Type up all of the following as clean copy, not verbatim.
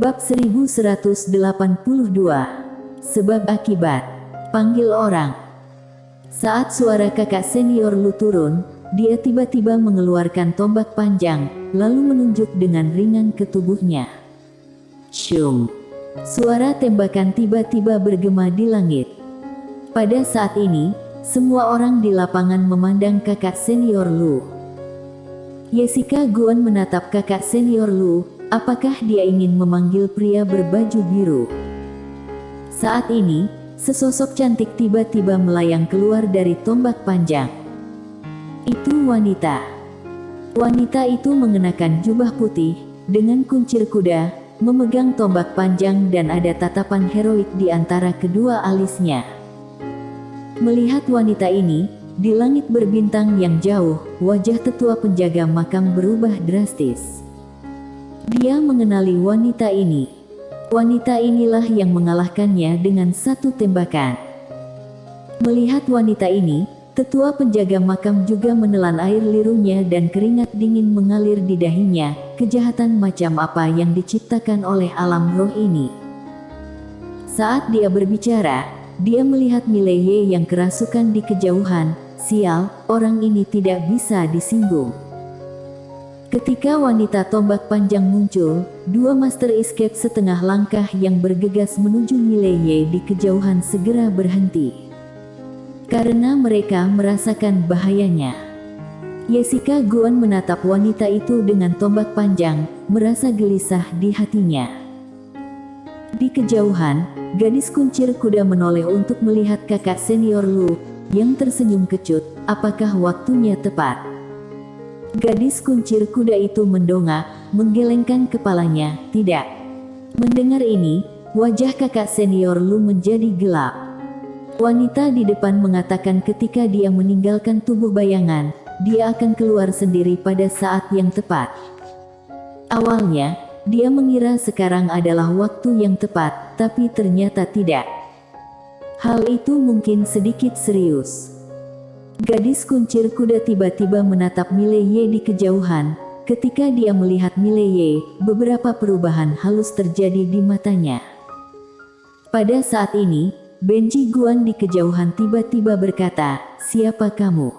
Bab 1182. Sebab akibat. Panggil orang. Saat suara kakak senior Lu turun, dia tiba-tiba mengeluarkan tombak panjang, lalu menunjuk dengan ringan ke tubuhnya. Syung. Suara tembakan tiba-tiba bergema di langit. Pada saat ini, semua orang di lapangan memandang kakak senior Lu. Jessica Guan menatap kakak senior Lu. Apakah dia ingin memanggil pria berbaju biru? Saat ini, sesosok cantik tiba-tiba melayang keluar dari tombak panjang. Itu wanita. Wanita itu mengenakan jubah putih, dengan kuncir kuda, memegang tombak panjang dan ada tatapan heroik di antara kedua alisnya. Melihat wanita ini, di langit berbintang yang jauh, wajah tetua penjaga makam berubah drastis. Dia mengenali wanita ini. Wanita inilah yang mengalahkannya dengan satu tembakan. Melihat wanita ini, tetua penjaga makam juga menelan air lirunya dan keringat dingin mengalir di dahinya. Kejahatan macam apa yang diciptakan oleh alam roh ini? Saat dia berbicara, dia melihat Mileye yang kerasukan di kejauhan. Sial, orang ini tidak bisa disinggung. Ketika wanita tombak panjang muncul, dua master escape setengah langkah yang bergegas menuju Mileye di kejauhan segera berhenti. Karena mereka merasakan bahayanya. Jessica Guan menatap wanita itu dengan tombak panjang, merasa gelisah di hatinya. Di kejauhan, gadis kuncir kuda menoleh untuk melihat kakak senior Lu, yang tersenyum kecut. Apakah waktunya tepat? Gadis kuncir kuda itu mendongak, menggelengkan kepalanya. Tidak. Mendengar ini, wajah kakak senior Lu menjadi gelap. Wanita di depan mengatakan ketika dia meninggalkan tubuh bayangan, dia akan keluar sendiri pada saat yang tepat. Awalnya, dia mengira sekarang adalah waktu yang tepat, tapi ternyata tidak. Hal itu mungkin sedikit serius. Gadis kuncir kuda tiba-tiba menatap Mileye di kejauhan. Ketika dia melihat Mileye, beberapa perubahan halus terjadi di matanya. Pada saat ini, Benji Guan di kejauhan tiba-tiba berkata, "Siapa kamu?"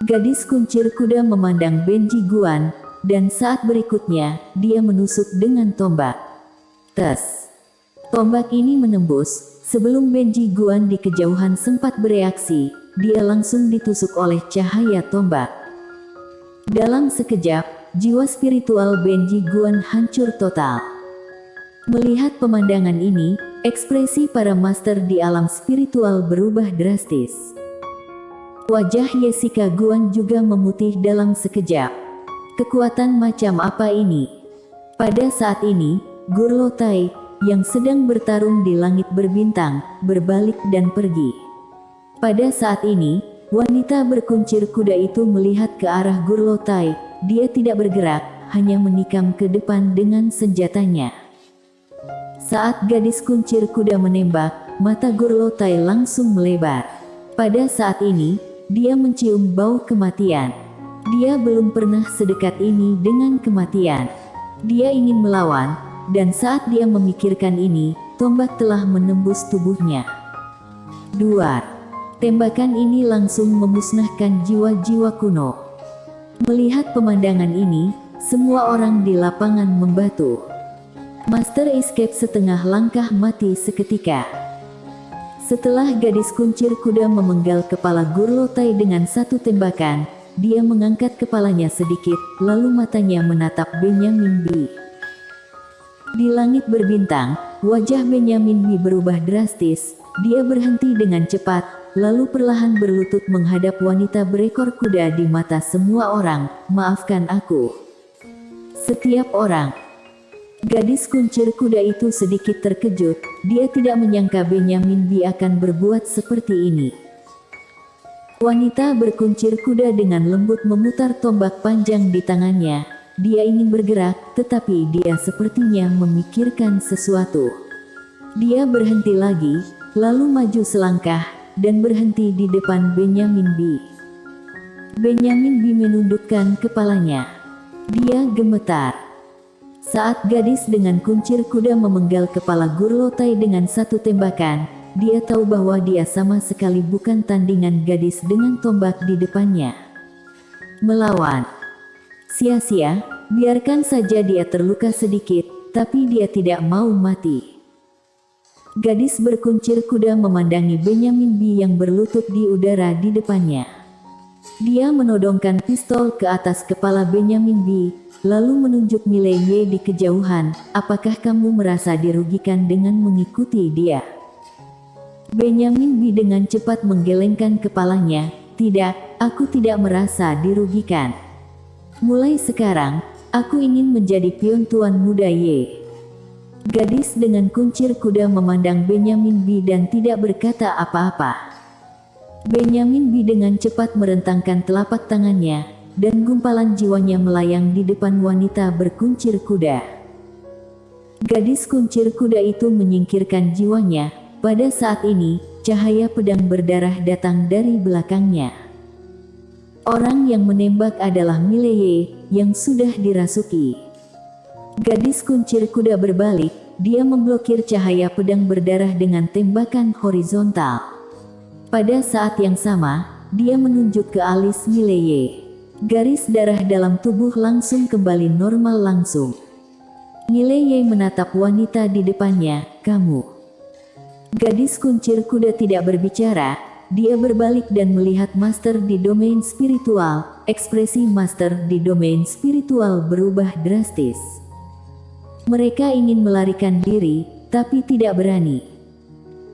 Gadis kuncir kuda memandang Benji Guan, dan saat berikutnya, dia menusuk dengan tombak. Tes. Tombak ini menembus. Sebelum Benji Guan di kejauhan sempat bereaksi, dia langsung ditusuk oleh cahaya tombak. Dalam sekejap, jiwa spiritual Benji Guan hancur total. Melihat pemandangan ini, ekspresi para master di alam spiritual berubah drastis. Wajah Jessica Guan juga memutih dalam sekejap. Kekuatan macam apa ini? Pada saat ini, Gurlo Tai, yang sedang bertarung di langit berbintang, berbalik dan pergi. Pada saat ini, wanita berkuncir kuda itu melihat ke arah Gurlo Tai. Dia tidak bergerak, hanya menikam ke depan dengan senjatanya. Saat gadis kuncir kuda menembak, mata Gurlo Tai langsung melebar. Pada saat ini, dia mencium bau kematian. Dia belum pernah sedekat ini dengan kematian. Dia ingin melawan, dan saat dia memikirkan ini, tombak telah menembus tubuhnya. Duar. Tembakan ini langsung memusnahkan jiwa-jiwa kuno. Melihat pemandangan ini, semua orang di lapangan membatu. Master Escape setengah langkah mati seketika. Setelah gadis kuncir kuda memenggal kepala Gurlo Tai dengan satu tembakan, dia mengangkat kepalanya sedikit, lalu matanya menatap Benyamin Bi. Di langit berbintang, wajah Benyamin Bi berubah drastis. Dia berhenti dengan cepat, lalu perlahan berlutut menghadap wanita berekor kuda di mata semua orang. "Maafkan aku." Setiap orang. Gadis kuncir kuda itu sedikit terkejut. Dia tidak menyangka Benyamin Bi akan berbuat seperti ini. Wanita berkuncir kuda dengan lembut memutar tombak panjang di tangannya. Dia ingin bergerak, tetapi dia sepertinya memikirkan sesuatu. Dia berhenti lagi, lalu maju selangkah, dan berhenti di depan Benyamin Bi. Benyamin Bi menundukkan kepalanya. Dia gemetar. Saat gadis dengan kuncir kuda memenggal kepala Gurlotai dengan satu tembakan, dia tahu bahwa dia sama sekali bukan tandingan gadis dengan tombak di depannya. Melawan. Sia-sia, biarkan saja dia terluka sedikit, tapi dia tidak mau mati. Gadis berkuncir kuda memandangi Benyamin B yang berlutut di udara di depannya. Dia menodongkan pistol ke atas kepala Benyamin B, lalu menunjuk Mileye di kejauhan. Apakah kamu merasa dirugikan dengan mengikuti dia? Benyamin B dengan cepat menggelengkan kepalanya. Tidak, aku tidak merasa dirugikan. Mulai sekarang, aku ingin menjadi pion Tuan Muda Ye. Gadis dengan kuncir kuda memandang Benyamin B dan tidak berkata apa-apa. Benyamin B dengan cepat merentangkan telapak tangannya, dan gumpalan jiwanya melayang di depan wanita berkuncir kuda. Gadis kuncir kuda itu menyingkirkan jiwanya. Pada saat ini, cahaya pedang berdarah datang dari belakangnya. Orang yang menembak adalah Mileye, yang sudah dirasuki. Gadis kuncir kuda berbalik, dia memblokir cahaya pedang berdarah dengan tembakan horizontal. Pada saat yang sama, dia menunjuk ke alis Mileye. Garis darah dalam tubuh langsung kembali normal langsung. Mileye menatap wanita di depannya, kamu. Gadis kuncir kuda tidak berbicara, dia berbalik dan melihat master di domain spiritual. Ekspresi master di domain spiritual berubah drastis. Mereka ingin melarikan diri, tapi tidak berani.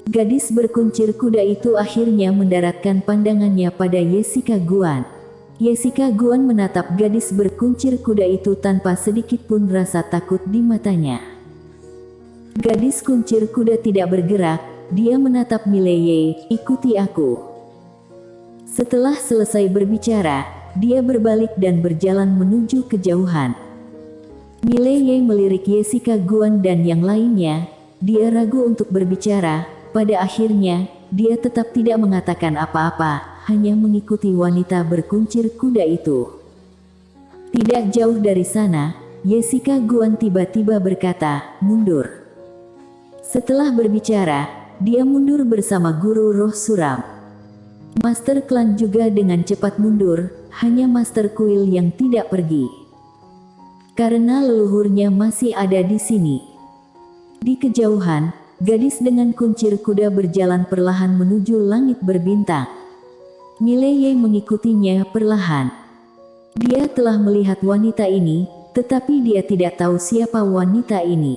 Gadis berkuncir kuda itu akhirnya mendaratkan pandangannya pada Jessica Guan. Jessica Guan menatap gadis berkuncir kuda itu tanpa sedikit pun rasa takut di matanya. Gadis kuncir kuda tidak bergerak, dia menatap Mileye, ikuti aku. Setelah selesai berbicara, dia berbalik dan berjalan menuju kejauhan. Mileye melirik Jessica Guan dan yang lainnya. Dia ragu untuk berbicara. Pada akhirnya, dia tetap tidak mengatakan apa-apa, hanya mengikuti wanita berkuncir kuda itu. Tidak jauh dari sana, Jessica Guan tiba-tiba berkata, mundur. Setelah berbicara, dia mundur bersama guru roh suram. Master Klan juga dengan cepat mundur, hanya Master Kuil yang tidak pergi. Karena leluhurnya masih ada di sini. Di kejauhan, gadis dengan kuncir kuda berjalan perlahan menuju langit berbintang. Mileye mengikutinya perlahan. Dia telah melihat wanita ini, tetapi dia tidak tahu siapa wanita ini.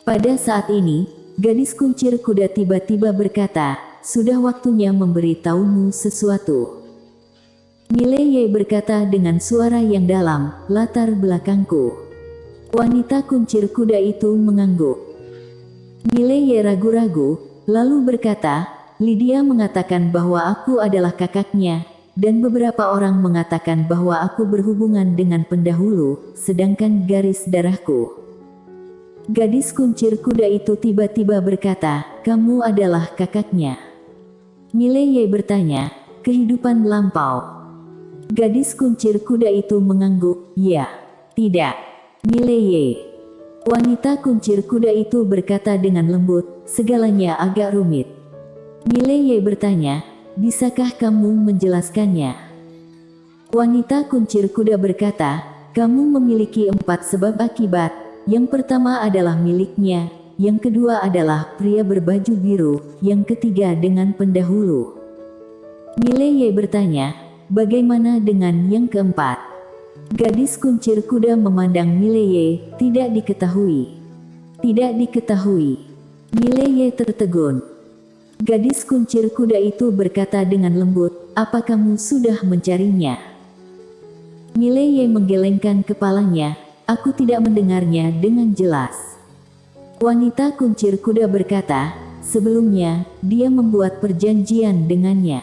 Pada saat ini, gadis kuncir kuda tiba-tiba berkata, sudah waktunya memberitahumu sesuatu. Mileye berkata dengan suara yang dalam, latar belakangku. Wanita kuncir kuda itu mengangguk. Mileye ragu-ragu, lalu berkata, Lydia mengatakan bahwa aku adalah kakaknya, dan beberapa orang mengatakan bahwa aku berhubungan dengan pendahulu, sedangkan garis darahku. Gadis kuncir kuda itu tiba-tiba berkata, kamu adalah kakaknya. Mileye bertanya, kehidupan lampau. Gadis kuncir kuda itu mengangguk, ya, tidak. Mileye. Wanita kuncir kuda itu berkata dengan lembut, segalanya agak rumit. Mileye bertanya, bisakah kamu menjelaskannya? Wanita kuncir kuda berkata, kamu memiliki 4 sebab akibat. Yang pertama adalah miliknya, yang kedua adalah pria berbaju biru, yang ketiga dengan pendahulu. Mileye bertanya, bagaimana dengan yang keempat? Gadis kuncir kuda memandang Mileye, tidak diketahui. Tidak diketahui. Mileye tertegun. Gadis kuncir kuda itu berkata dengan lembut, apa kamu sudah mencarinya? Mileye menggelengkan kepalanya, aku tidak mendengarnya dengan jelas. Wanita kuncir kuda berkata, sebelumnya, dia membuat perjanjian dengannya.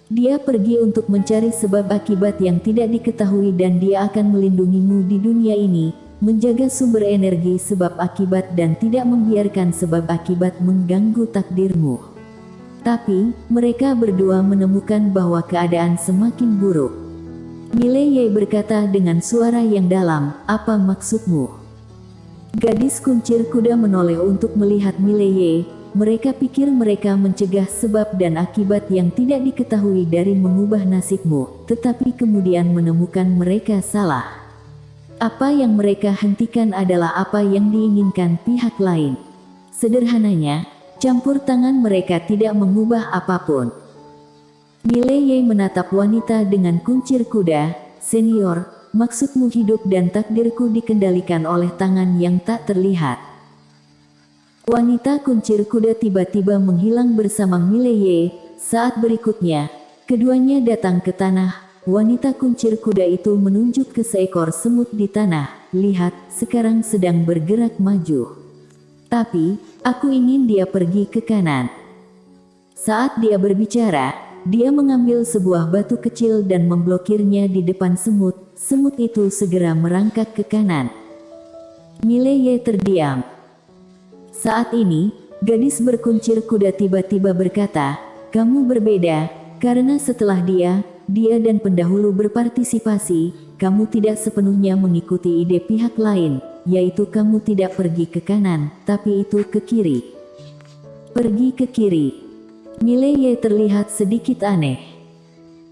Dia pergi untuk mencari sebab akibat yang tidak diketahui dan dia akan melindungimu di dunia ini, menjaga sumber energi sebab akibat dan tidak membiarkan sebab akibat mengganggu takdirmu. Tapi, mereka berdua menemukan bahwa keadaan semakin buruk. Mileye berkata dengan suara yang dalam, apa maksudmu? Gadis kuncir kuda menoleh untuk melihat Mileye. Mereka pikir mereka mencegah sebab dan akibat yang tidak diketahui dari mengubah nasibmu, tetapi kemudian menemukan mereka salah. Apa yang mereka hentikan adalah apa yang diinginkan pihak lain. Sederhananya, campur tangan mereka tidak mengubah apapun. Mileye menatap wanita dengan kuncir kuda. Senior, maksudmu hidup dan takdirku dikendalikan oleh tangan yang tak terlihat. Wanita kuncir kuda tiba-tiba menghilang bersama Mileye. Saat berikutnya, keduanya datang ke tanah. Wanita kuncir kuda itu menunjuk ke seekor semut di tanah. Lihat, sekarang sedang bergerak maju. Tapi, aku ingin dia pergi ke kanan. Saat dia berbicara, dia mengambil sebuah batu kecil dan memblokirnya di depan semut. Semut itu segera merangkak ke kanan. Mileye terdiam. Saat ini, gadis berkuncir kuda tiba-tiba berkata, "Kamu berbeda, karena setelah dia dan pendahulu berpartisipasi, kamu tidak sepenuhnya mengikuti ide pihak lain, yaitu kamu tidak pergi ke kanan, tapi itu ke kiri." Pergi ke kiri. Mileye terlihat sedikit aneh.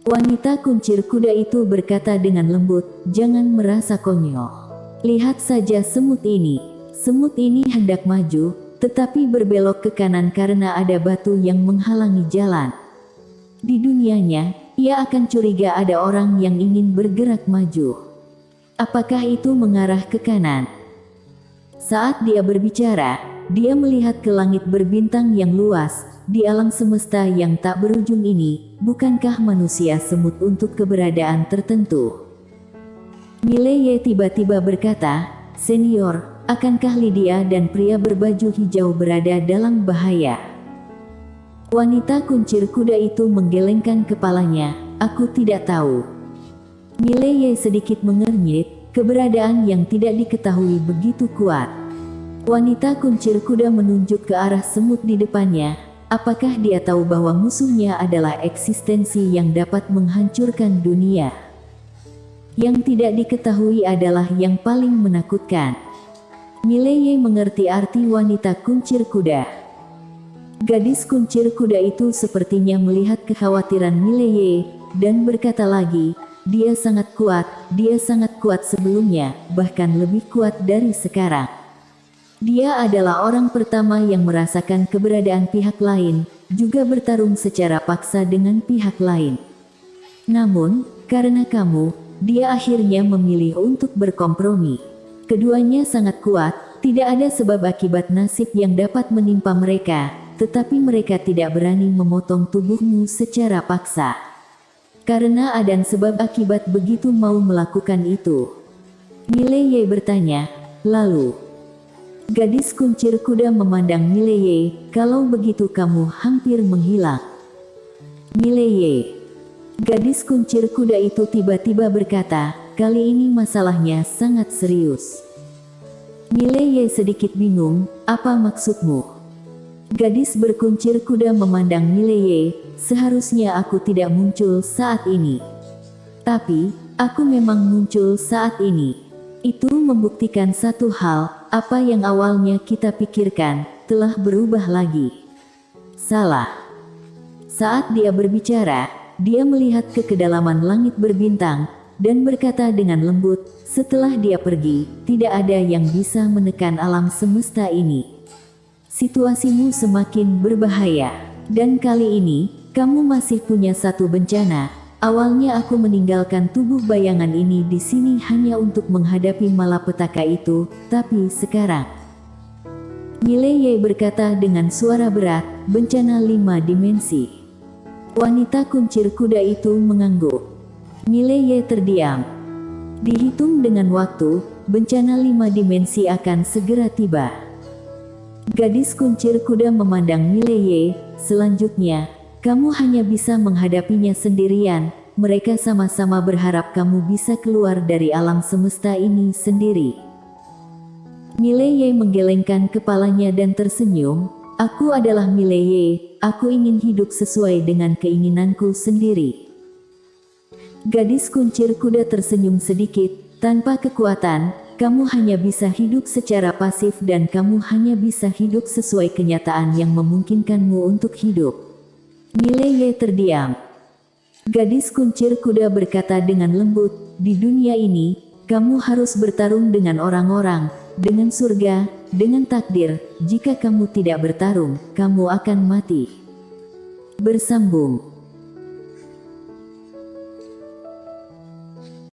Wanita kuncir kuda itu berkata dengan lembut, "Jangan merasa konyol. Lihat saja semut ini." Semut ini hendak maju, tetapi berbelok ke kanan karena ada batu yang menghalangi jalan. Di dunianya, ia akan curiga ada orang yang ingin bergerak maju. Apakah itu mengarah ke kanan? Saat dia berbicara, dia melihat ke langit berbintang yang luas. Di alam semesta yang tak berujung ini, bukankah manusia semut untuk keberadaan tertentu? Mileye tiba-tiba berkata, "Senior, akankah Lydia dan pria berbaju hijau berada dalam bahaya?" Wanita kuncir kuda itu menggelengkan kepalanya, "Aku tidak tahu." Mileye sedikit mengernyit, keberadaan yang tidak diketahui begitu kuat. Wanita kuncir kuda menunjuk ke arah semut di depannya. Apakah dia tahu bahwa musuhnya adalah eksistensi yang dapat menghancurkan dunia? Yang tidak diketahui adalah yang paling menakutkan. Mileye mengerti arti wanita kuncir kuda. Gadis kuncir kuda itu sepertinya melihat kekhawatiran Mileye, dan berkata lagi, dia sangat kuat sebelumnya, bahkan lebih kuat dari sekarang. Dia adalah orang pertama yang merasakan keberadaan pihak lain, juga bertarung secara paksa dengan pihak lain. Namun, karena kamu, dia akhirnya memilih untuk berkompromi. Keduanya sangat kuat, tidak ada sebab akibat nasib yang dapat menimpa mereka, tetapi mereka tidak berani memotong tubuhmu secara paksa. Karena ada sebab akibat begitu mau melakukan itu. Mileye bertanya, lalu. Gadis kuncir kuda memandang Mileye, "Kalau begitu kamu hampir menghilang." Mileye. Gadis kuncir kuda itu tiba-tiba berkata, "Kali ini masalahnya sangat serius." Mileye sedikit bingung, "Apa maksudmu?" Gadis berkuncir kuda memandang Mileye, "Seharusnya aku tidak muncul saat ini. Tapi, aku memang muncul saat ini. Itu membuktikan satu hal, apa yang awalnya kita pikirkan, telah berubah lagi." Salah. Saat dia berbicara, dia melihat ke kedalaman langit berbintang, dan berkata dengan lembut, "Setelah dia pergi, tidak ada yang bisa menekan alam semesta ini. Situasimu semakin berbahaya. Dan kali ini, kamu masih punya satu bencana. Awalnya aku meninggalkan tubuh bayangan ini di sini hanya untuk menghadapi malapetaka itu, tapi sekarang..." Mileye berkata dengan suara berat, "Bencana 5 dimensi." Wanita kuncir kuda itu mengangguk. Mileye terdiam. Dihitung dengan waktu, bencana 5 dimensi akan segera tiba. Gadis kuncir kuda memandang Mileye, selanjutnya, "Kamu hanya bisa menghadapinya sendirian, mereka sama-sama berharap kamu bisa keluar dari alam semesta ini sendiri." Mileye menggelengkan kepalanya dan tersenyum, "Aku adalah Mileye, aku ingin hidup sesuai dengan keinginanku sendiri." Gadis kuncir kuda tersenyum sedikit, tanpa kekuatan, kamu hanya bisa hidup secara pasif dan kamu hanya bisa hidup sesuai kenyataan yang memungkinkanmu untuk hidup. Mileye terdiam. Gadis kuncir kuda berkata dengan lembut, di dunia ini, kamu harus bertarung dengan orang-orang, dengan surga, dengan takdir. Jika kamu tidak bertarung, kamu akan mati. Bersambung.